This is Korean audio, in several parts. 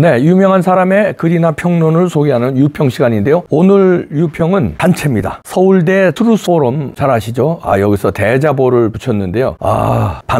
네, 유명한 사람의 글이나 평론을 소개하는 유평 시간인데요. 오늘 유평은 단체입니다. 서울대 트루스포럼 잘 아시죠? 여기서 대자보를 붙였는데요.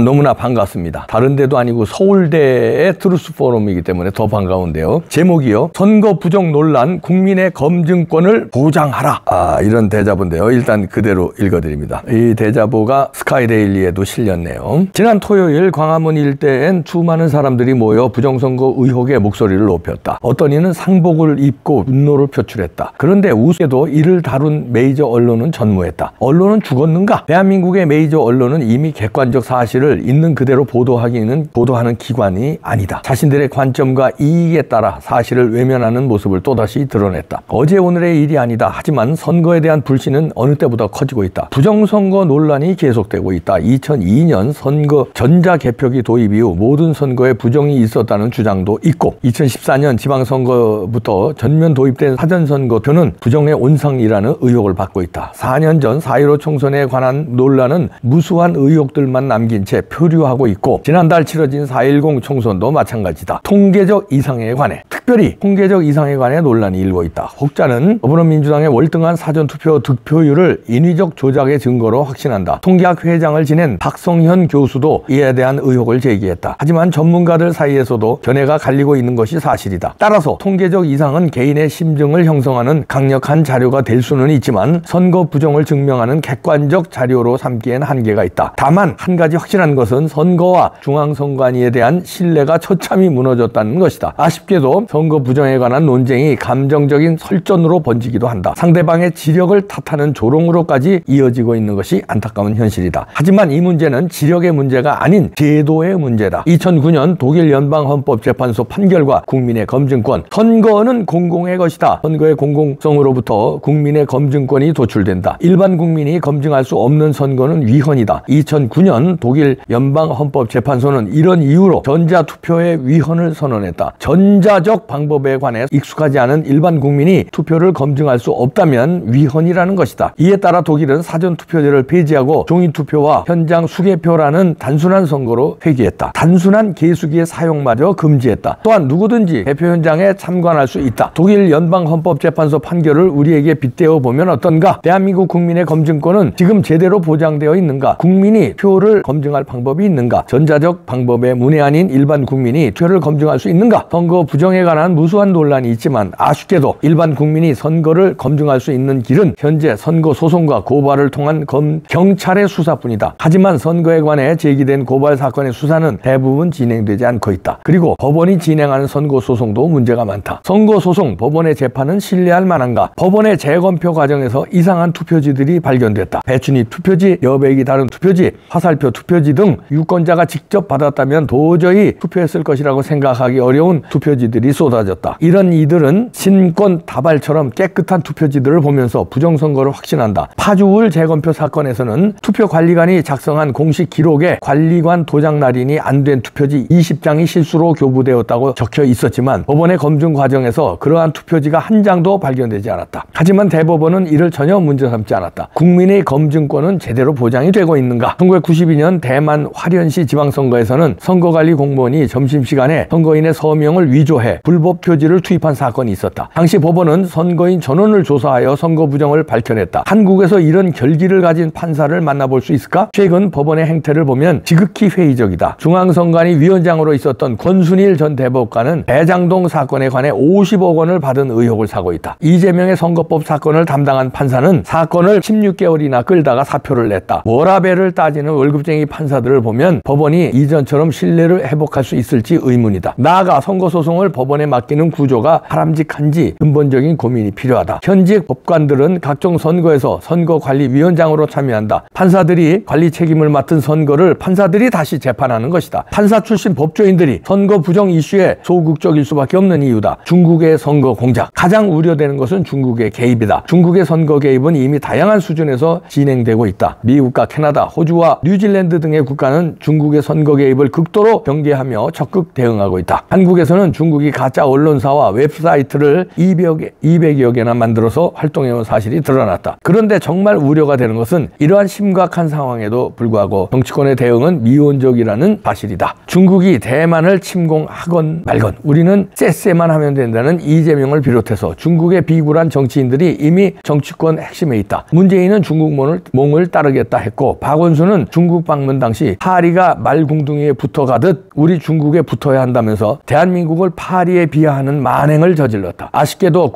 너무나 반갑습니다. 다른 데도 아니고 서울대의 트루스포럼이기 때문에 더 반가운데요. 제목이요. 선거 부정 논란 국민의 검증권을 보장하라. 이런 대자보인데요. 일단 그대로 읽어드립니다. 이 대자보가 스카이데일리에도 실렸네요. 지난 토요일 광화문 일대엔 수많은 사람들이 모여 부정선거 의혹의 목소리를 높였다. 어떤 이는 상복을 입고 분노를 표출했다. 그런데 우스개도 이를 다룬 메이저 언론은 전무했다. 언론은 죽었는가? 대한민국의 메이저 언론은 이미 객관적 사실을 있는 그대로 보도하는 기관이 아니다. 자신들의 관점과 이익에 따라 사실을 외면하는 모습을 또다시 드러냈다. 어제 오늘의 일이 아니다. 하지만 선거에 대한 불신은 어느 때보다 커지고 있다. 부정선거 논란이 계속되고 있다. 2002년 선거 전자개표기 도입 이후 모든 선거에 부정이 있었다는 주장도 있고 2014년 지방선거부터 전면 도입된 사전선거표는 부정의 온상이라는 의혹을 받고 있다. 4년 전 4.15 총선에 관한 논란은 무수한 의혹들만 남긴 채 표류하고 있고 지난달 치러진 4.10 총선도 마찬가지다. 통계적 이상에 관해 특별히 통계적 이상에 관해 논란이 일고 있다. 혹자는 더불어민주당의 월등한 사전투표 득표율을 인위적 조작의 증거로 확신한다. 통계학 회장을 지낸 박성현 교수도 이에 대한 의혹을 제기했다. 하지만 전문가들 사이에서도 견해가 갈리고 있는 것이 사실이다. 따라서 통계적 이상은 개인의 심증을 형성하는 강력한 자료가 될 수는 있지만 선거 부정을 증명하는 객관적 자료로 삼기엔 한계가 있다. 다만 한 가지 확실한 것은 선거와 중앙선관위에 대한 신뢰가 처참히 무너졌다는 것이다. 아쉽게도 선거 부정에 관한 논쟁이 감정적인 설전으로 번지기도 한다. 상대방의 지력을 탓하는 조롱으로까지 이어지고 있는 것이 안타까운 현실이다. 하지만 이 문제는 지력의 문제가 아닌 제도의 문제다. 2009년 독일 연방헌법재판소 판결과 국민의 검증권, 선거는 공공의 것이다. 선거의 공공성으로부터 국민의 검증권이 도출된다. 일반 국민이 검증할 수 없는 선거는 위헌이다. 2009년 독일 연방헌법재판소는 이런 이유로 전자투표의 위헌을 선언했다. 전자적 방법에 관해 익숙하지 않은 일반 국민이 투표를 검증할 수 없다면 위헌이라는 것이다. 이에 따라 독일은 사전투표제를 폐지하고 종이투표와 현장 수개표라는 단순한 선거로 회귀했다. 단순한 계수기의 사용마저 금지했다. 또한 누구든지 개표 현장에 참관할 수 있다. 독일 연방헌법재판소 판결을 우리에게 빗대어 보면 어떤가? 대한민국 국민의 검증권은 지금 제대로 보장되어 있는가? 국민이 표를 검증할 방법이 있는가? 전자적 방법의 문외한인 일반 국민이 표를 검증할 수 있는가? 선거 부정에 관한 무수한 논란이 있지만 아쉽게도 일반 국민이 선거를 검증할 수 있는 길은 현재 선거 소송과 고발을 통한 경찰의 수사뿐이다. 하지만 선거에 관해 제기된 고발 사건의 수사는 대부분 진행되지 않고 있다. 그리고 법원이 진행하는 선거 소송도 문제가 많다. 선거 소송, 법원의 재판은 신뢰할 만한가? 법원의 재검표 과정에서 이상한 투표지들이 발견됐다. 배춘입 투표지, 여백이 다른 투표지, 화살표 투표지 등 유권자가 직접 받았다면 도저히 투표했을 것이라고 생각하기 어려운 투표지들이 쏟아졌다. 이런 이들은 신권 다발처럼 깨끗한 투표지들을 보면서 부정선거를 확신한다. 파주울 재검표 사건에서는 투표관리관이 작성한 공식 기록에 관리관 도장 날인이 안 된 투표지 20장이 실수로 교부되었다고 적혀 있었지만 법원의 검증 과정에서 그러한 투표지가 한 장도 발견되지 않았다. 하지만 대법원은 이를 전혀 문제 삼지 않았다. 국민의 검증권은 제대로 보장이 되고 있는가? 1992년 대만 화련시 지방선거에서는 선거관리 공무원이 점심시간에 선거인의 서명을 위조해 불법 표지를 투입한 사건이 있었다. 당시 법원은 선거인 전원을 조사하여 선거 부정을 밝혀냈다. 한국에서 이런 결기를 가진 판사를 만나볼 수 있을까? 최근 법원의 행태를 보면 지극히 회의적이다. 중앙선관위 위원장으로 있었던 권순일 전 대법관은 대장동 사건에 관해 50억 원을 받은 의혹을 사고 있다. 이재명의 선거법 사건을 담당한 판사는 사건을 16개월이나 끌다가 사표를 냈다. 워라밸을 따지는 월급쟁이 판사들을 보면 법원이 이전처럼 신뢰를 회복할 수 있을지 의문이다. 나아가 선거소송을 법원에 맡기는 구조가 바람직한지 근본적인 고민이 필요하다. 현직 법관들은 각종 선거에서 선거관리위원장으로 참여한다. 판사들이 관리 책임을 맡은 선거를 판사들이 다시 재판하는 것이다. 판사 출신 법조인들이 선거 부정 이슈에 소극적일 수밖에 없는 이유다. 중국의 선거 공작. 가장 우려되는 것은 중국의 개입이다. 중국의 선거 개입은 이미 다양한 수준에서 진행되고 있다. 미국과 캐나다, 호주와 뉴질랜드 등의 국가는 중국의 선거 개입을 극도로 경계하며 적극 대응하고 있다. 한국에서는 중국이 가짜 언론사와 웹사이트를 200여 개나 만들어서 활동해온 사실이 드러났다. 그런데 정말 우려가 되는 것은 이러한 심각한 상황에도 불구하고 정치권의 대응은 미온적이라는 사실이다. 중국이 대만을 침공하건 말건 우리는 쎄쎄만 하면 된다는 이재명을 비롯해서 중국의 비굴한 정치인들이 이미 정치권 핵심에 있다. 문재인은 중국 몽을 따르겠다 했고 박원순은 중국 방문 당시 파리가 말궁둥이에 붙어가듯 우리 중국에 붙어야 한다면서 대한민국을 파리에 비하하는 만행을 저질렀다. 아쉽게도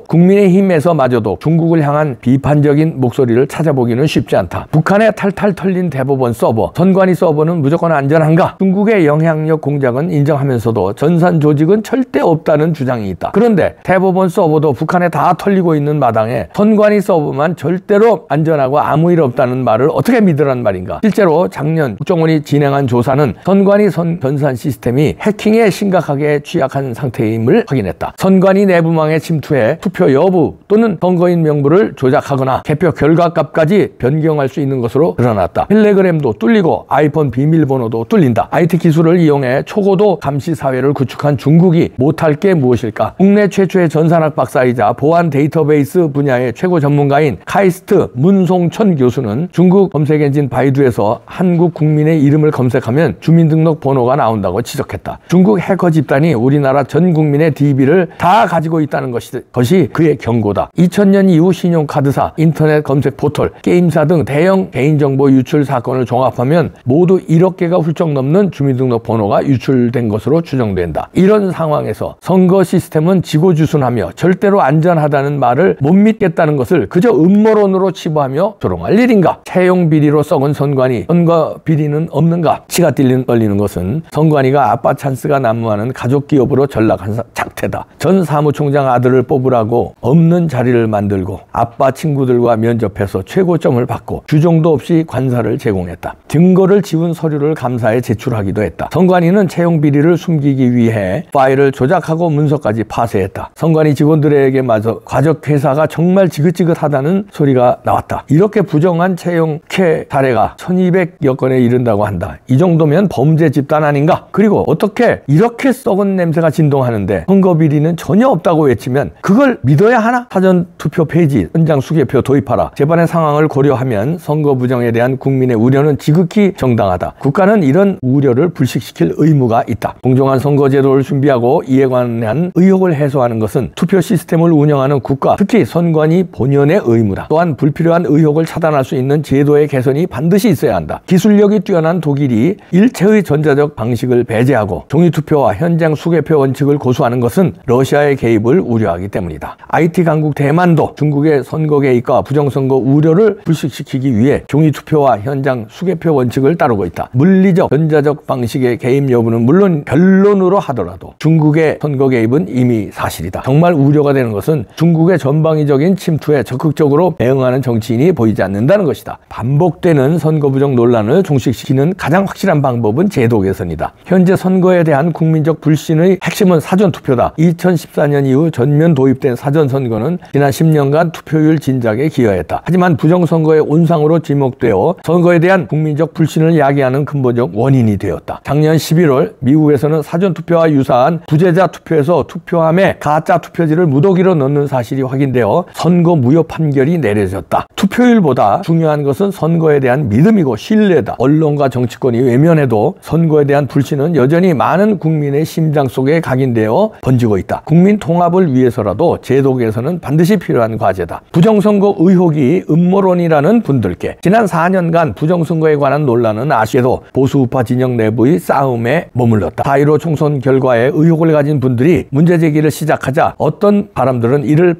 국민의힘에서마저도 중국을 향한 비판적인 목소리를 찾아보기는 쉽지 않다. 북한에 탈탈 털린 대법원 서버, 선관위 서버는 무조건 안전한가? 중국의 영향력 공작은 인정하면서도 전산 조직은 절대 없다는 주장이 있다. 그런데 대법원 서버도 북한에 다 털리고 있는 마당에 선관위 서버만 절대로 안전하고 아무 일 없다는 말을 어떻게 믿으란 말인가? 실제로 작년 국정원이 진행한 조사는 선관위 전산 시스템이 해킹에 심각하게 취약한 상태임을 확인했다. 선관위 내부망에 침투해 투표 여부 또는 선거인 명부를 조작하거나 개표 결과값까지 변경할 수 있는 것으로 드러났다. 텔레그램도 뚫리고 아이폰 비밀번호도 뚫린다. IT 기술을 이용해 초고도 감시 사회를 구축한 중국이 못할 게 무엇일까? 국내 최초의 전산학 박사이자 보안 데이터베이스 분야의 최고 전문가인 카이스트 문송천 교수는 중국 검색엔진 바이두에서 한국 국민의 이름을 검색하면 주민등록번호가 나온다고 지적했다. 중국 해커 집단이 우리나라 전 국민의 DB를 다 가지고 있다는 것이 그의 경고다. 2000년 이후 신용카드사, 인터넷 검색 포털, 게임사 등 대형 개인정보 유출 사건을 종합하면 모두 1억 개가 훌쩍 넘는 주민등록번호가 유출된 것으로 추정된다. 이런 상황에서 선거 시스템은 지고주순하며 절대로 안전하다는 말을 못 믿겠다는 것을 그저 음모론으로 치부하며 조롱할 일인가? 채용 비리로 썩은 선관위, 선거 비리는 없는가? 치가 떨리는 것은 선관위가 아빠 찬스가 난무하는 가족 기업으로 전락한 작태다. 전 사무총장 아들을 뽑으라고 없는 자리를 만들고 아빠 친구들과 면접해서 최고점을 받고 주종도 없이 관사를 제공했다. 증거를 지운 서류를 감사에 제출하기도 했다. 선관위는 채용 비리를 숨기기 위해 파일을 조작하고 문서까지 파쇄했다. 선관위 직원들에게마저 과적회사가 정말 지긋지긋하다는 소리가 나왔다. 이렇게 부정한 채용캐 사례가 1200여 건에 이른다고 한다. 이 정도면 범죄 집단 아닌가? 그리고 어떻게 이렇게 썩은 냄새가 진동하는데 선거 비리는 전혀 없다고 외치면 그걸 믿어야 하나? 사전투표 페이지, 현장 수개표 도입하라. 재반의 상황을 고려하면 선거 부정에 대한 국민의 우려는 지극히 정당하다. 국가는 이런 우려를 불식시킬 의무가 있다. 공정한 선거제도를 준비하고 이에 관한 의혹을 해소하는 것은 투표 시스템을 운영하는 국가, 특히 선관위 본연의 의무다. 또한 불필요한 의혹을 차단할 수 있는 제도의 개선이 반드시 있어야 한다. 기술력이 뛰어난 독일이 일체의 전자적 방식을 배제하고 종이투표와 현장 수개표 원칙을 고수하는 것은 러시아의 개입을 우려하기 때문이다. IT 강국 대만도 중국의 선거 개입과 부정선거 우려를 불식시키기 위해 종이투표와 현장 수개표 원칙을 따르고 있다. 물리적, 전자적 방식의 개입 여부는 물론 변론으로 하더라도 중국의 선거 개입은 이미 사실이다. 정말 우려가 되는 것은 중국의 전방위적인 침투에 적극적으로 대응하는 정치인이 보이지 않는다는 것이다. 반복되는 선거 부정 논란을 종식시키는 가장 확실한 방법은 제도 개선이다. 현재 선거에 대한 국민적 불신의 핵심은 사전투표다. 2014년 이후 전면 도입된 사전선거는 지난 10년간 투표율 진작에 기여했다. 하지만 부정선거의 온상으로 지목되어 선거에 대한 국민적 불신을 야기하는 근본적 원인이 되었다. 작년 11월 미국에서는 사전투표와 유사한 부재자 투표에서 투표함에 가짜 투표지를 무더기로 넣는 사실이 확인되어 선거 무효 판결이 내려졌다. 투표율보다 중요한 것은 선거에 대한 믿음이고 신뢰다. 언론과 정치권이 외면해도 선거에 대한 불신은 여전히 많은 국민의 심장 속에 각인되어 번지고 있다. 국민 통합을 위해서라도 제도 개선은 반드시 필요한 과제다. 부정선거 의혹이 음모론이라는 분들께 지난 4년간 부정선거에 관한 논란은 아시게도 보수우파 진영 내부의 싸움에 머물렀다. 4.15 총선 결과에 의혹을 가진 분들이 문제제기를 시작하자 어떤 사람들은 이를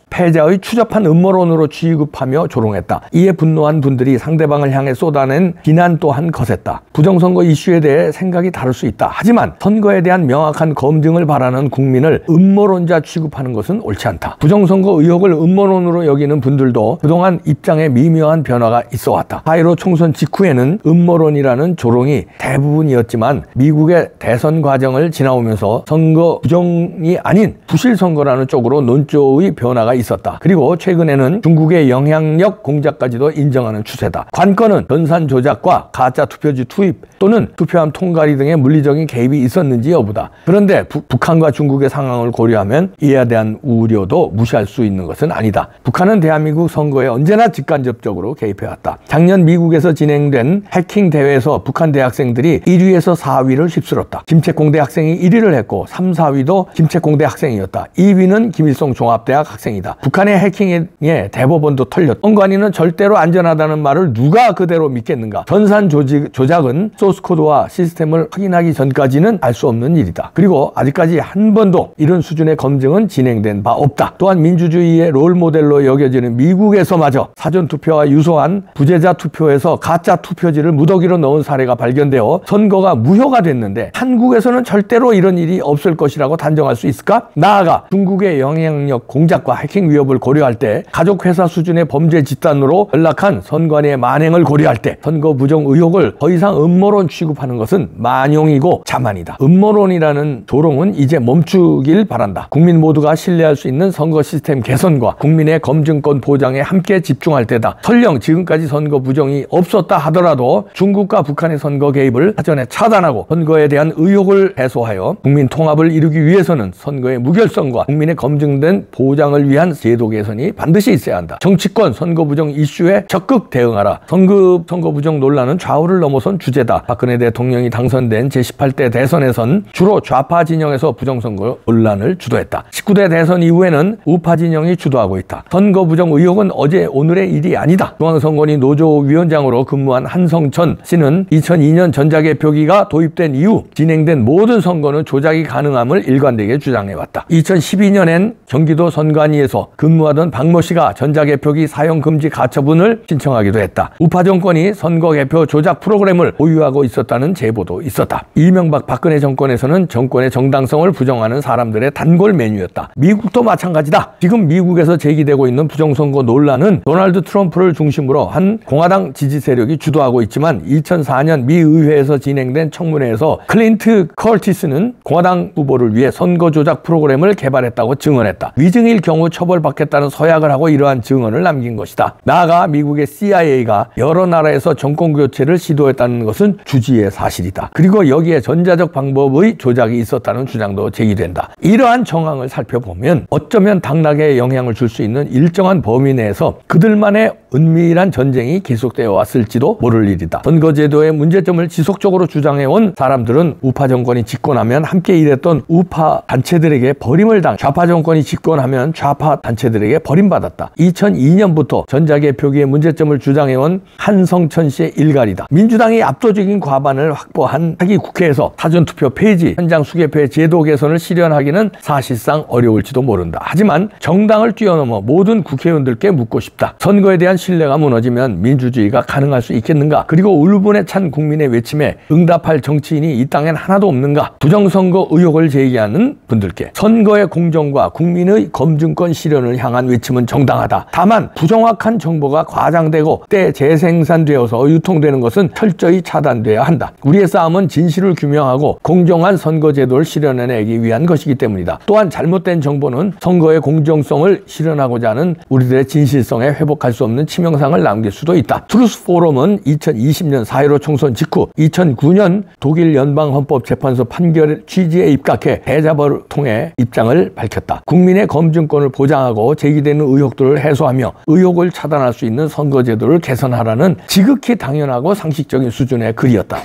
패자의 추접한 음모론으로 취급하며 조롱했다. 이에 분노한 분들이 상대방을 향해 쏟아낸 비난 또한 거셌다. 부정선거 이슈에 대해 생각이 다를 수 있다. 하지만 선거에 대한 명확한 검증을 바라는 국민을 음모론자 취급하는 것은 옳지 않다. 부정선거 의혹을 음모론으로 여기는 분들도 그동안 입장에 미묘한 변화가 있어 왔다. 4.15 총선 직후에는 음모론이라는 조롱이 대부분이었지만 미국의 대선 과정을 지나오면서 선거 부정이 아닌 부실선거라는 쪽으로 논조의 변화가 있었다. 그리고 최근에는 중국의 영향력 공작까지도 인정하는 추세다. 관건은 전산 조작과 가짜 투표지 투입 또는 투표함 통과리 등의 물리적인 개입이 있었는지 여부다. 그런데 북한과 중국의 상황을 고려하면 이에 대한 우려도 무시할 수 있는 것은 아니다. 북한은 대한민국 선거에 언제나 직간접적으로 개입해왔다. 작년 미국에서 진행된 해킹 대회에서 북한 대학생들이 1위에서 4위를 휩쓸었다. 김책공 대학생이 1위를 했고 3, 4위도 김책공 대학생이었다. 2위는 김일성 종합대학 학생이다. 북한의 해킹에 대법원도 털렸다. 선관위는 절대로 안전하다는 말을 누가 그대로 믿겠는가. 전산 조작은 소스코드와 시스템을 확인하기 전까지는 알 수 없는 일이다. 그리고 아직까지 한 번도 이런 수준의 검증은 진행된 바 없다. 또한 민주주의의 롤모델로 여겨지는 미국에서마저 사전투표와 유소한 부재자 투표에서 가짜 투표지를 무더기로 넣은 사례가 발견되어 선거가 무효가 됐는데 한국에서는 절대로 이런 일이 없을 것이라고 단정할 수 있을까? 나아가 중국의 영향력 공작과 해킹 위협을 고려할 때 가족회사 수준의 범죄 집단으로 연락한 선관위의 만행을 고려할 때 선거 부정 의혹을 더 이상 음모론 취급하는 것은 만용이고 자만이다. 음모론이라는 조롱은 이제 멈추길 바란다. 국민 모두가 신뢰할 수 있는 선거 시스템 개선과 국민의 검증권 보장에 함께 집중할 때다. 설령 지금까지 선거 부정이 없었다 하더라도 중국과 북한의 선거 개입을 사전에 차단하고 선거에 대한 의혹을 해소하여 국민 통합을 이루기 위해서는 선거의 무결성과 국민의 검증된 보장을 위한 제도 개선이 반드시 있어야 한다. 정치권 선거 부정 이슈에 적극 대응하라. 선거 부정 논란은 좌우를 넘어선 주제다. 박근혜 대통령이 당선된 제18대 대선에선 주로 좌파 진영에서 부정선거 논란을 주도했다. 19대 대선 이후에는 우파 진영이 주도하고 있다. 선거 부정 의혹은 어제 오늘의 일이 아니다. 중앙선관위 노조위원장으로 근무한 한성천 씨는 2002년 전자개표기가 도입된 이후 진행된 모든 선거는 조작이 가능함을 일관되게 주장해왔다. 2012년엔 경기도 선관위에서 근무하던 박모 씨가 전자개표기 사용금지 가처분을 신청하기도 했다. 우파 정권이 선거개표 조작 프로그램을 보유하고 있었다는 제보도 있었다. 이명박 박근혜 정권에서는 정권의 정당성을 부정하는 사람들의 단골 메뉴였다. 미국도 마찬가지다. 지금 미국에서 제기되고 있는 부정선거 논란은 도널드 트럼프를 중심으로 한 공화당 지지 세력이 주도하고 있지만 2004년 미 의회에서 진행된 청문회에서 클린트 커티스는 공화당 후보를 위해 선거 조작 프로그램을 개발했다고 증언했다. 위증일 경우 처벌받겠다는 서약을 하고 이러한 증언을 남긴 것이다. 나아가 미국의 CIA가 여러 나라에서 정권 교체를 시도했다는 것은 주지의 사실이다. 그리고 여기에 전자적 방법의 조작이 있었다는 주장도 제기된다. 이러한 정황을 살펴보면 어쩌면 당락에 영향을 줄 수 있는 일정한 범위 내에서 그들만의 은밀한 전쟁이 계속되어 왔을지도 모를 일이다. 선거제도의 문제점을 지속적으로 주장해온 사람들은 우파 정권이 집권하면 함께 일했던 우파 단체들에게 버림을 당, 좌파 정권이 집권하면 좌파 단체들에게 버림받았다. 2002년부터 전자개표기의 문제점을 주장해온 한성천 씨의 일갈이다. 민주당이 압도적인 과반을 확보한 차기 국회에서 사전투표 폐지, 현장 수개표의 제도 개선을 실현하기는 사실상 어려울지도 모른다. 하지만 정당을 뛰어넘어 모든 국회의원들께 묻고 싶다. 선거에 대한 신뢰가 무너지면 민주주의가 가능할 수 있겠는가? 그리고 울분에 찬 국민의 외침에 응답할 정치인이 이 땅엔 하나도 없는가? 부정선거 의혹을 제기하는 분들께 선거의 공정과 국민의 검증권 실현을 향한 외침은 정당하다. 다만 부정확한 정보가 과장되고 때 재생산되어서 유통되는 것은 철저히 차단돼야 한다. 우리의 싸움은 진실을 규명하고 공정한 선거제도를 실현해내기 위한 것이기 때문이다. 또한 잘못된 정보는 선거의 공정성을 실현하고자 하는 우리들의 진실성에 회복할 수 없는 치명상을 남길 수도 있다. 트루스 포럼은 2020년 4.15 총선 직후 2009년 독일 연방헌법재판소 판결 취지에 입각해 대자보를 통해 입장을 밝혔다. 국민의 검증권을 보장하고 제기되는 의혹들을 해소하며 의혹을 차단할 수 있는 선거제도를 개선하라는 지극히 당연하고 상식적인 수준의 글이었다.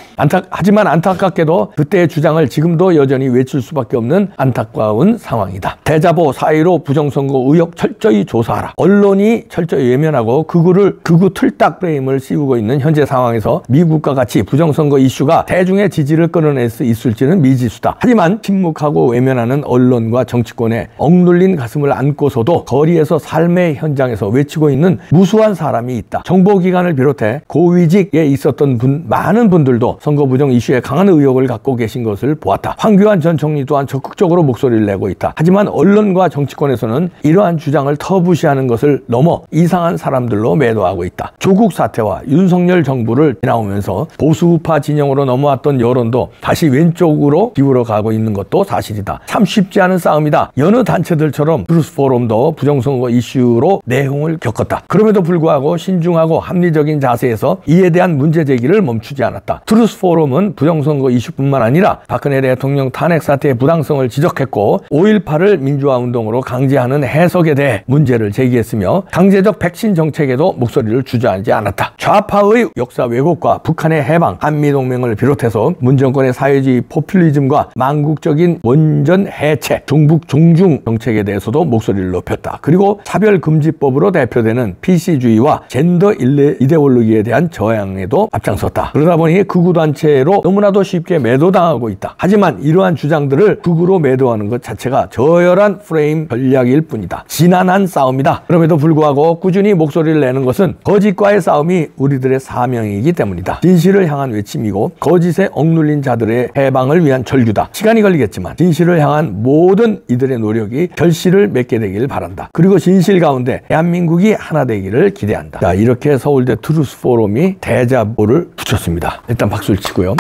하지만 안타깝게도 그때의 주장을 지금도 여전히 외칠 수밖에 없는 안타까운 상황이다. 대자보 4.15 부정선거 의혹 철저히 조사하라. 언론이 철저히 외면하고 극우 틀딱 프레임을 씌우고 있는 현재 상황에서 미국과 같이 부정선거 이슈가 대중의 지지를 끌어낼 수 있을지는 미지수다. 하지만 침묵하고 외면하는 언론과 정치권에 억눌린 가슴을 안고서도 거리에서 삶의 현장에서 외치고 있는 무수한 사람이 있다. 정보기관을 비롯해 고위직에 있었던 많은 분들도 선거 부정 이슈에 강한 의혹을 갖고 계신 것을 보았다. 황교안 전 총리 또한 적극적으로 목소리를 내고 있다. 하지만 언론과 정치권에서는 이러한 주장을 터부시하는 것을 넘어 이상한 사람들로 매도하고 있다. 조국 사태와 윤석열 정부를 지나오면서 보수우파 진영으로 넘어왔던 여론도 다시 왼쪽으로 기울어 가고 있는 것도 사실이다. 참 쉽지 않은 싸움이다. 여느 단체들처럼 트루스 포럼도 부정선거 이슈로 내홍을 겪었다. 그럼에도 불구하고 신중하고 합리적인 자세에서 이에 대한 문제 제기를 멈추지 않았다. 트루스 포럼은 부정선거 이슈뿐만 아니라 아니라 박근혜 대통령 탄핵 사태의 부당성을 지적했고 5.18을 민주화운동으로 강제하는 해석에 대해 문제를 제기했으며 강제적 백신 정책에도 목소리를 주저하지 않았다. 좌파의 역사 왜곡과 북한의 해방, 한미동맹을 비롯해서 문 정권의 사회주의 포퓰리즘과 망국적인 원전 해체, 종북 종중 정책에 대해서도 목소리를 높였다. 그리고 차별금지법으로 대표되는 PC주의와 젠더 이데올로기에 대한 저항에도 앞장섰다. 그러다 보니 극우단체로 너무나도 쉽게 매도당하고 있다. 하지만 이러한 주장들을 극우로 매도하는 것 자체가 저열한 프레임 전략일 뿐이다. 지난한 싸움이다. 그럼에도 불구하고 꾸준히 목소리를 내는 것은 거짓과의 싸움이 우리들의 사명이기 때문이다. 진실을 향한 외침이고 거짓에 억눌린 자들의 해방을 위한 절규다. 시간이 걸리겠지만 진실을 향한 모든 이들의 노력이 결실을 맺게 되기를 바란다. 그리고 진실 가운데 대한민국이 하나 되기를 기대한다. 자, 이렇게 서울대 트루스 포럼이 대자보를 붙였습니다. 일단 박수를 치고요.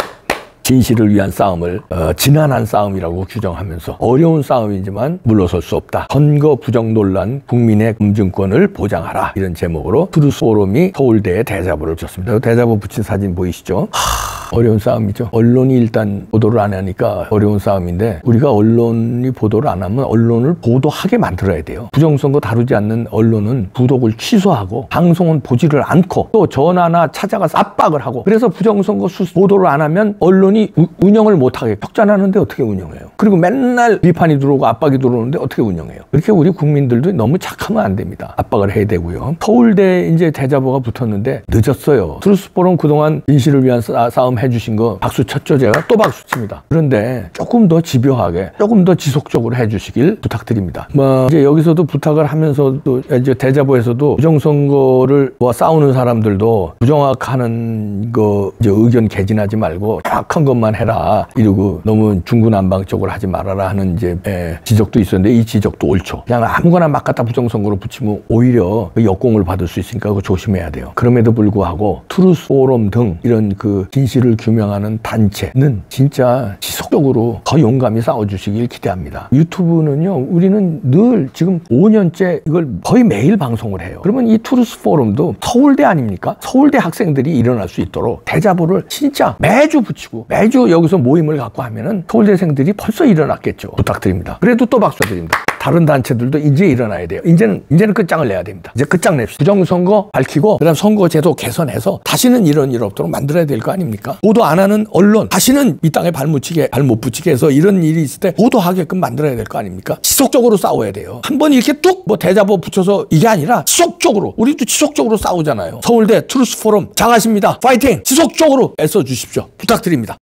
진실을 위한 싸움을 지난한 싸움이라고 규정하면서 어려운 싸움이지만 물러설 수 없다. 선거 부정 논란 국민의 검증권을 보장하라. 이런 제목으로 트루스 포럼이 서울대에 대자보를 붙였습니다. 대자보 붙인 사진 보이시죠? 어려운 싸움이죠. 언론이 일단 보도를 안 하니까 어려운 싸움인데 우리가 언론이 보도를 안 하면 언론을 보도하게 만들어야 돼요. 부정선거 다루지 않는 언론은 구독을 취소하고 방송은 보지를 않고 또 전화나 찾아가서 압박을 하고 그래서 부정선거 보도를 안 하면 언론이 운영을 못하게 격전하는데 어떻게 운영해요? 그리고 맨날 비판이 들어오고 압박이 들어오는데 어떻게 운영해요? 이렇게 우리 국민들도 너무 착하면 안 됩니다. 압박을 해야 되고요. 서울대 이제 대자보가 붙었는데 늦었어요. 트루스 포럼 그동안 진실을 위한 싸움 해주신 거 박수 쳤죠. 제가 또 박수 칩니다. 그런데 조금 더 집요하게 조금 더 지속적으로 해주시길 부탁드립니다. 이제 여기서도 부탁을 하면서도 이제 대자보에서도 부정선거를 싸우는 사람들도 부정확하는 거 이제 의견 개진하지 말고 정확한 것만 해라 이러고 너무 중구난방적으로 하지 말아라 하는 이제 지적도 있었는데 이 지적도 옳죠. 그냥 아무거나 막 갖다 부정선거로 붙이면 오히려 역공을 받을 수 있으니까 그거 조심해야 돼요. 그럼에도 불구하고 트루스 포럼 등 이런 그 진실을 규명하는 단체는 진짜 지속적으로 더 용감히 싸워주시길 기대합니다. 유튜브는요, 우리는 늘 지금 5년째 이걸 거의 매일 방송을 해요. 그러면 이 트루스 포럼도 서울대 아닙니까? 서울대 학생들이 일어날 수 있도록 대자보를 진짜 매주 붙이고 매주 여기서 모임을 갖고 하면은 서울대생들이 벌써 일어났겠죠. 부탁드립니다. 그래도 또 박수 드립니다. 다른 단체들도 이제 일어나야 돼요. 이제는 끝장을 내야 됩니다. 이제 끝장 냅시다. 부정선거 밝히고 그다음 선거제도 개선해서 다시는 이런 일 없도록 만들어야 될 거 아닙니까? 보도 안 하는 언론 다시는 이 땅에 발 못 붙이게 해서 이런 일이 있을 때 보도하게끔 만들어야 될 거 아닙니까? 지속적으로 싸워야 돼요. 한번 이렇게 뚝 대자보 붙여서 이게 아니라 지속적으로 우리도 지속적으로 싸우잖아요. 서울대 트루스 포럼 장하십니다. 파이팅! 지속적으로 애써 주십시오. 부탁드립니다.